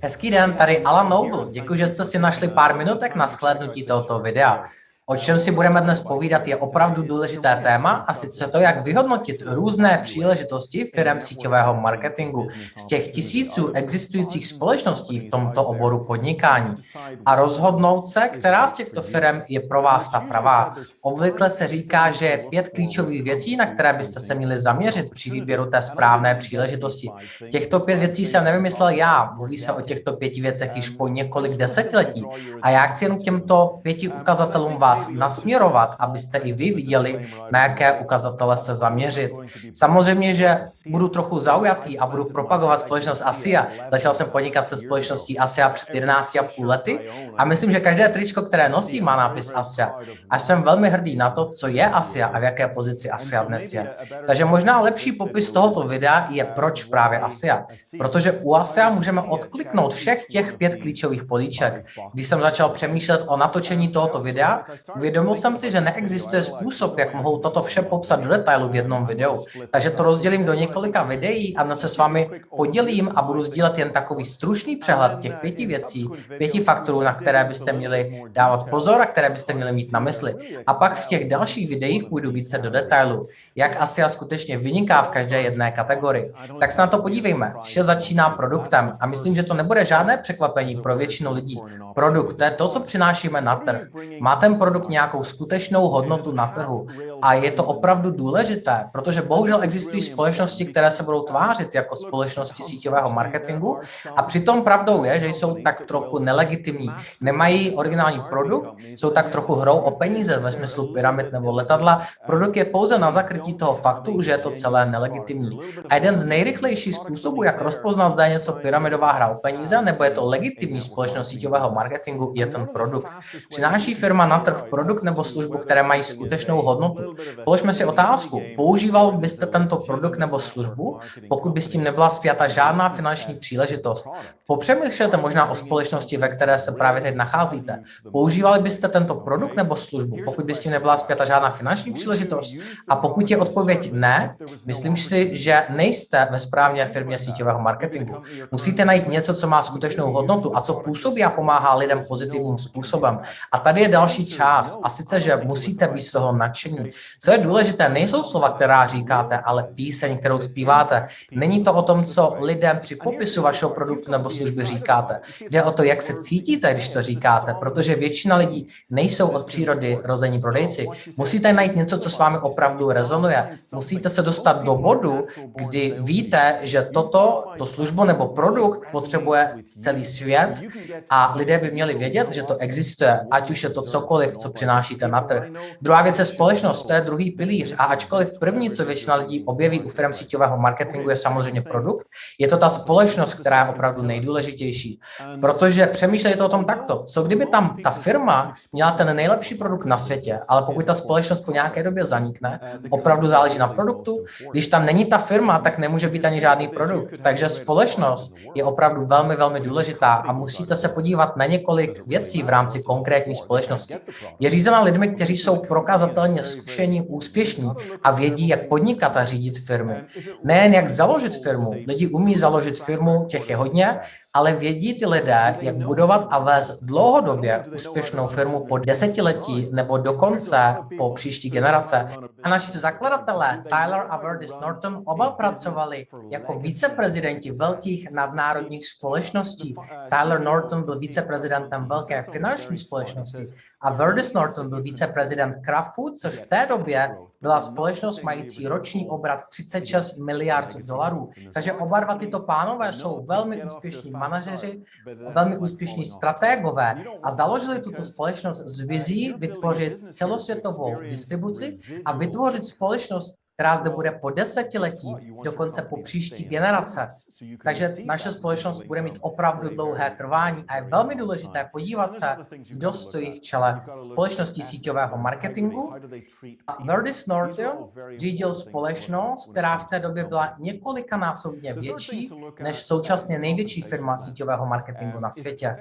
Hezký den, tady Alan Noble. Děkuji, že jste si našli pár minutek na shlédnutí tohoto videa. O čem si budeme dnes povídat je opravdu důležité téma, a sice to, jak vyhodnotit různé příležitosti firem síťového marketingu z těch tisíců existujících společností v tomto oboru podnikání a rozhodnout se, která z těchto firem je pro vás ta pravá. Obvykle se říká, že je 5 klíčových věcí, na které byste se měli zaměřit při výběru té správné příležitosti. Těchto 5 věcí jsem nevymyslel já, mluví se o těchto 5 věcech již po několik desetiletí a já chci jen k těmto 5 ukazatelům vás nasměrovat, abyste i vy viděli, na jaké ukazatele se zaměřit. Samozřejmě, že budu trochu zaujatý a budu propagovat společnost ASIA. Začal jsem podnikat se společností ASIA před 11,5 lety a myslím, že každé tričko, které nosí, má nápis ASIA. A jsem velmi hrdý na to, co je ASIA a v jaké pozici ASIA dnes je. Takže možná lepší popis tohoto videa je, proč právě ASIA. Protože u ASIA můžeme odkliknout všech těch 5 klíčových políček. Když jsem začal přemýšlet o natočení tohoto videa, uvědomil jsem si, že neexistuje způsob, jak mohou toto vše popsat do detailu v jednom videu. Takže to rozdělím do několika videí a dnes se s vámi podělím a budu sdílet jen takový stručný přehled těch 5 věcí, 5 faktorů, na které byste měli dávat pozor a které byste měli mít na mysli. A pak v těch dalších videích půjdu více do detailu, jak ASIA skutečně vyniká v každé jedné kategorii. Tak se na to podívejme. Vše začíná produktem a myslím, že to nebude žádné překvapení pro většinu lidí. Produkt, to je to, co přinášíme na trh. Má ten produkt nějakou skutečnou hodnotu na trhu a je to opravdu důležité, protože bohužel existují společnosti, které se budou tvářit jako společnosti síťového marketingu a přitom pravdou je, že jsou tak trochu nelegitimní. Nemají originální produkt, jsou tak trochu hrou o peníze ve smyslu pyramid nebo letadla. Produkt je pouze na zakrytí toho faktu, že je to celé nelegitimní. A jeden z nejrychlejších způsobů, jak rozpoznat, zda je něco pyramidová hra o peníze nebo je to legitimní společnost síťového marketingu, je ten produkt. Přináší firma na trh produkt nebo službu, které mají skutečnou hodnotu. Položme si otázku, používal byste tento produkt nebo službu, pokud by s tím nebyla spjata žádná finanční příležitost? Popřemýšlejte možná o společnosti, ve které se právě teď nacházíte. Používali byste tento produkt nebo službu, pokud by s tím nebyla spjata žádná finanční příležitost? A pokud je odpověď ne, myslím si, že nejste ve správné firmě síťového marketingu. Musíte najít něco, co má skutečnou hodnotu a co působí a pomáhá lidem pozitivním způsobem. A tady je další část, a sice, že musíte být z toho nadšení. Co je důležité, nejsou slova, která říkáte, ale píseň, kterou zpíváte. Není to o tom, co lidem při popisu vašeho produktu nebo služby říkáte. Jde o to, jak se cítíte, když to říkáte, protože většina lidí nejsou od přírody rození prodejci. Musíte najít něco, co s vámi opravdu rezonuje. Musíte se dostat do bodu, kdy víte, že to službu nebo produkt potřebuje celý svět a lidé by měli vědět, že to existuje, ať už je to cokoliv, co přinášíte na trh. Druhá věc je společnost, to je druhý pilíř. A ačkoliv první, co většina lidí objeví u firm síťového marketingu, je samozřejmě produkt, je to ta společnost, která je opravdu nejdůležitější. Protože přemýšlejte o tom takto. Co kdyby tam ta firma měla ten nejlepší produkt na světě, ale pokud ta společnost po nějaké době zanikne, opravdu záleží na produktu. Když tam není ta firma, tak nemůže být ani žádný produkt. Takže společnost je opravdu velmi, velmi důležitá a musíte se podívat na několik věcí v rámci konkrétní společnosti. Je řízena lidmi, kteří jsou prokazatelně zkušení, úspěšní a vědí, jak podnikat a řídit firmy. Nejen jak založit firmu. Lidi umí založit firmu, těch je hodně, ale vědí ty lidé, jak budovat a vést dlouhodobě úspěšnou firmu po desetiletí nebo dokonce po příští generace. A naši zakladatelé Tyler a Verdis Norton oba pracovali jako viceprezidenti velkých nadnárodních společností. Tyler Norton byl viceprezidentem velké finanční společnosti a Verdis Norton byl viceprezident Kraft Food, což v té době byla společnost mající roční obrat 36 miliard dolarů. Takže oba dva tyto pánové jsou velmi úspěšní manažeři, velmi úspěšní strategové a založili tuto společnost s vizí vytvořit celosvětovou distribuci a vytvořit společnost, která zde bude po desetiletí, dokonce po příští generace. Takže naše společnost bude mít opravdu dlouhé trvání a je velmi důležité podívat se, kdo stojí v čele společnosti síťového marketingu. Verdis Norton řídil společnost, která v té době byla několikanásobně větší než současně největší firma síťového marketingu na světě.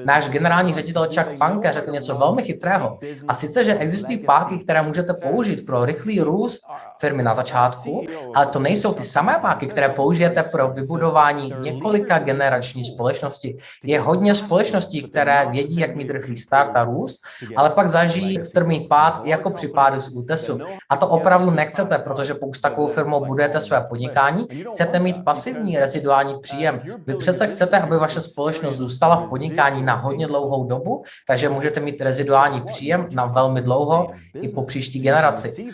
Náš generální ředitel Chuck Funke řekl něco velmi chytrého. A sice, že existují páky, které můžete použít pro rychlý růst firmy na začátku, ale to nejsou ty samé páky, které použijete pro vybudování několika generační společnosti. Je hodně společností, které vědí, jak mít rychlý start a růst, ale pak zažijí strmý pád jako při pádu z útesu. A to opravdu nechcete, protože pokud s takovou firmou budujete své podnikání, chcete mít pasivní reziduální příjem. Vy přece chcete, aby vaše společnost zůstala v podnikání na hodně dlouhou dobu, takže můžete mít reziduální příjem na velmi dlouho i po příští generaci.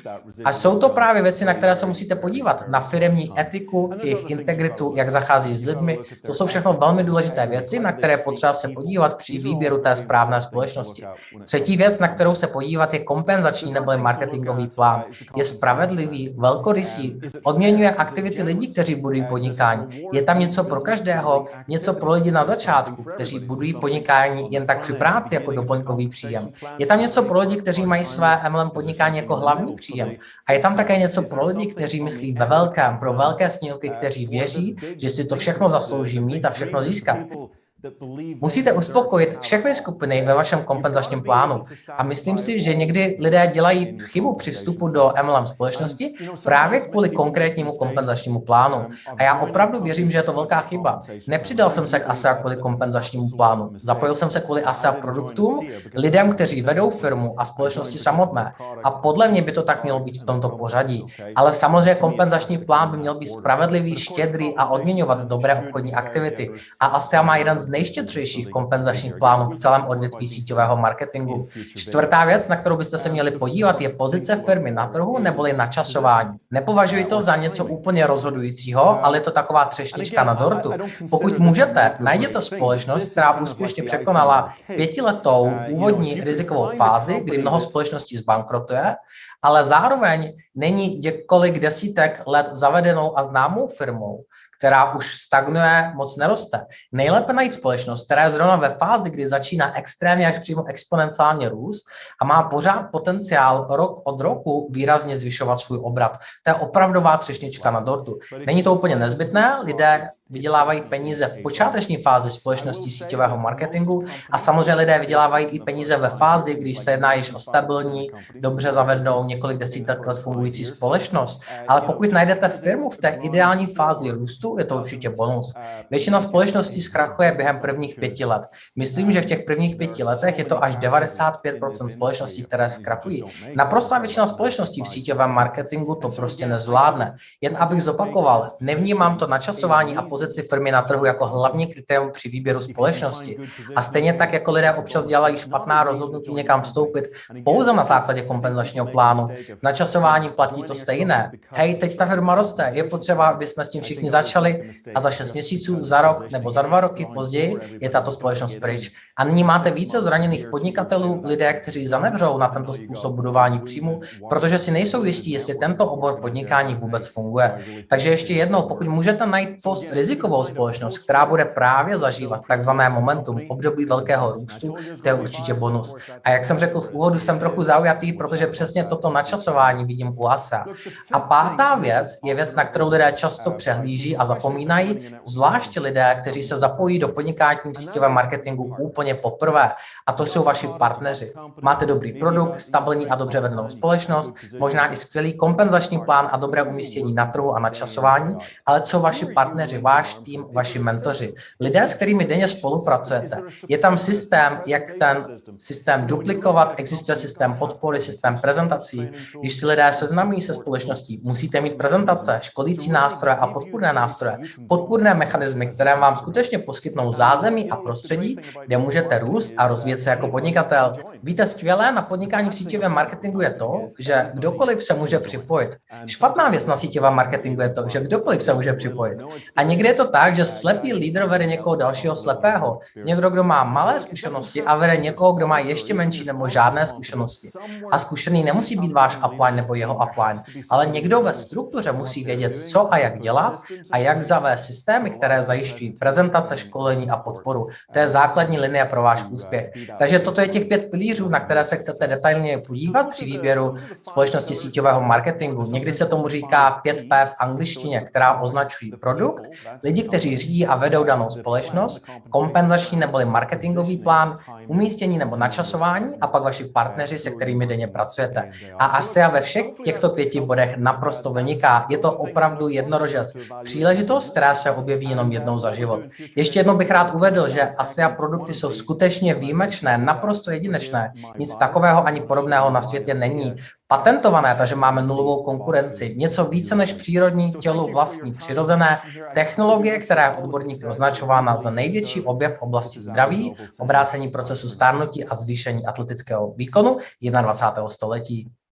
A jsou to právě věci, na které se musíte podívat. Na firemní etiku, jejich integritu, jak zachází s lidmi. To jsou všechno velmi důležité věci, na které potřeba se podívat při výběru té správné společnosti. Třetí věc, na kterou se podívat, je kompenzační nebo marketingový plán. Je spravedlivý, velkorysý, odměňuje aktivity lidí, kteří budují podnikání. Je tam něco pro každého, něco pro lidi na začátku, kteří budují podnikání jen tak při práci jako doplňkový příjem. Je tam něco pro lidi, kteří mají své MLM podnikání jako hlavní příjem. A je tam také něco pro lidi, kteří myslí ve velkém, pro velké snílky, kteří věří, že si to všechno zaslouží mít a všechno získat. Musíte uspokojit všechny skupiny ve vašem kompenzačním plánu. A myslím si, že někdy lidé dělají chybu při vstupu do MLM společnosti právě kvůli konkrétnímu kompenzačnímu plánu. A já opravdu věřím, že je to velká chyba. Nepřidal jsem se k ASEA kvůli kompenzačnímu plánu. Zapojil jsem se kvůli ASEA produktům, lidem, kteří vedou firmu a společnosti samotné. A podle mě by to tak mělo být v tomto pořadí. Ale samozřejmě kompenzační plán by měl být spravedlivý, štědrý a odměňovat dobré obchodní aktivity. A ASEA má jeden z nejštědřejších kompenzačních plánů v celém odvětví síťového marketingu. Čtvrtá věc, na kterou byste se měli podívat, je pozice firmy na trhu neboli načasování. Nepovažuji to za něco úplně rozhodujícího, ale je to taková třešnička na dortu. Pokud můžete, najděte společnost, která úspěšně překonala 5letou úvodní rizikovou fázi, kdy mnoho společností zbankrotuje, ale zároveň není několik desítek let zavedenou a známou firmou, která už stagnuje, moc neroste. Nejlépe najít společnost, která je zrovna ve fázi, kdy začíná extrémně až přímo exponenciálně růst a má pořád potenciál rok od roku výrazně zvyšovat svůj obrat. To je opravdová třešnička na dortu. Není to úplně nezbytné, lidé vydělávají peníze v počáteční fázi společnosti síťového marketingu a samozřejmě lidé vydělávají i peníze ve fázi, když se jedná již o stabilní, dobře zavedenou několik desítek let fungující společnost. Ale pokud najdete firmu v té ideální fázi růstu, je to určitě bonus. Většina společností zkrachuje během prvních 5 let. Myslím, že v těch prvních 5 letech je to až 95% společností, které zkrachují. Naprostá většina společností v síťovém marketingu to prostě nezvládne. Jen abych zopakoval, nevnímám to načasování a pozici firmy na trhu jako hlavní kritérium při výběru společnosti. A stejně tak, jako lidé občas dělají špatná rozhodnutí někam vstoupit pouze na základě kompenzačního plánu. V načasování platí to stejné. Hej, teď ta firma roste, je potřeba, aby jsme s tím všichni začali a za 6 měsíců, za rok nebo za 2 roky později je tato společnost pryč. A nyní máte více zraněných podnikatelů, lidé, kteří zanevřou na tento způsob budování příjmu, protože si nejsou jistí, jestli tento obor podnikání vůbec funguje. Takže ještě jednou, pokud můžete najít postrizikovou společnost, která bude právě zažívat takzvané momentum, období velkého růstu, to je určitě bonus. A jak jsem řekl v úvodu, jsem trochu zaujatý, protože přesně toto načasování vidím u ASEA. A pátá věc je věc, na kterou lidé často přehlíží a zapomínají, zvláště lidé, kteří se zapojí do podnikání v síťovém marketingu úplně poprvé. A to jsou vaši partneři. Máte dobrý produkt, stabilní a dobře vedenou společnost, možná i skvělý kompenzační plán a dobré umístění na trhu a načasování, ale co vaši partneři, váš tým, vaši mentoři, lidé, s kterými denně spolupracujete. Je tam systém, jak ten systém duplikovat, existuje systém podpory, systém prezentací. Když si lidé seznamují se společností, musíte mít prezentace, školící nástroje a podpůrné nástroje, podpůrné mechanismy, které vám skutečně poskytnou zázemí a prostředí, kde můžete růst a rozvíjet se jako podnikatel. Víte, skvělé na podnikání v síťovém marketingu je to, že kdokoliv se může připojit. Špatná věc na síťovém marketingu je to, že kdokoliv se může připojit. A někdy je to tak, že slepý lídr vede někoho dalšího slepého. Někdo, kdo má malé zkušenosti a vede někoho, kdo má ještě menší nebo žádné zkušenosti. A zkušený nemusí být váš upline nebo jeho upline, ale někdo ve struktuře musí vědět, co a jak dělat a jak zavést systémy, které zajišťují prezentace, školení a podporu. To je základní linie pro váš úspěch. Takže toto je těch 5 pilířů, na které se chcete detailně podívat při výběru společnosti síťového marketingu. Někdy se tomu říká 5P v angličtině, která označují produkt, lidi, kteří řídí a vedou danou společnost, kompenzační neboli marketingový plán, umístění nebo načasování a pak vaši partneři, se kterými denně pracujete. A ASEA ve všech těchto 5 bodech naprosto vyniká. Je to opravdu jednorožec. Příležitost, která se objeví jenom jednou za život. Ještě jednou bych rád uvedl, že ASEA produkty jsou skutečně výjimečné, naprosto jedinečné. Nic takového ani podobného na světě není. Patentované, takže máme nulovou konkurenci. Něco více než přírodní, tělu vlastní, přirozené technologie, která je odborníky označována za největší objev v oblasti zdraví, obrácení procesu stárnutí a zvýšení atletického výkonu 21. století.